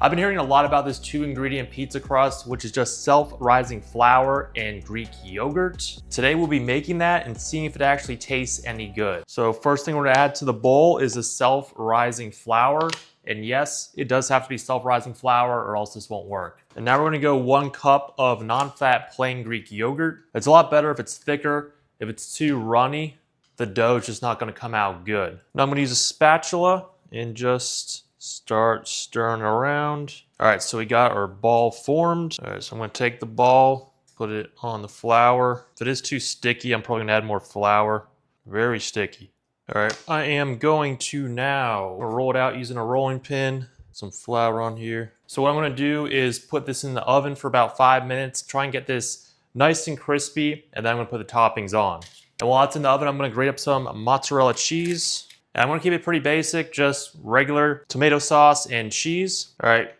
I've been hearing a lot about this 2-ingredient pizza crust, which is just self-rising flour and Greek yogurt. Today we'll be making that and seeing if it actually tastes any good. So first thing we're gonna add to the bowl is the self-rising flour. And yes, it does have to be self-rising flour or else this won't work. And now we're gonna go 1 cup of non-fat plain Greek yogurt. It's a lot better if it's thicker. If it's too runny, the dough is just not gonna come out good. Now I'm gonna use a spatula and just start stirring around. All right, so we got our ball formed. All right, so I'm gonna take the ball, put it on the flour. If it is too sticky, I'm probably gonna add more flour. Very sticky. All right, I am going to now roll it out using a rolling pin. Some flour on here. So what I'm gonna do is put this in the oven for about 5 minutes, try and get this nice and crispy, and then I'm gonna put the toppings on. And while it's in the oven, I'm gonna grate up some mozzarella cheese. And I'm gonna keep it pretty basic, just regular tomato sauce and cheese. All right,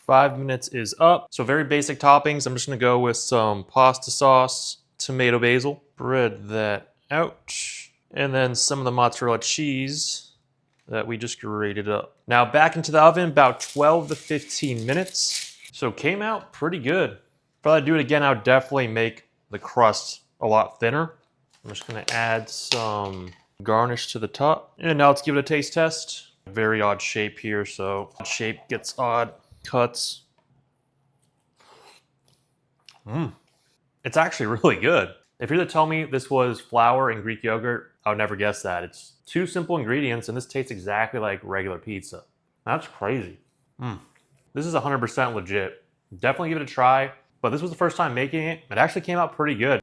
5 minutes is up. So very basic toppings. I'm just gonna go with some pasta sauce, tomato basil, spread that out, and then some of the mozzarella cheese that we just grated up. Now back into the oven, about 12 to 15 minutes. So came out pretty good. If I do it again, I would definitely make the crust a lot thinner. I'm just gonna add some garnish to the top. And now let's give it a taste test. Very odd shape here, so odd shape gets odd cuts. It's actually really good. If you were to tell me this was flour and Greek yogurt, I would never guess that. It's 2 simple ingredients and this tastes exactly like regular pizza. That's crazy. This is 100% legit. Definitely give it a try, but this was the first time making it. It actually came out pretty good.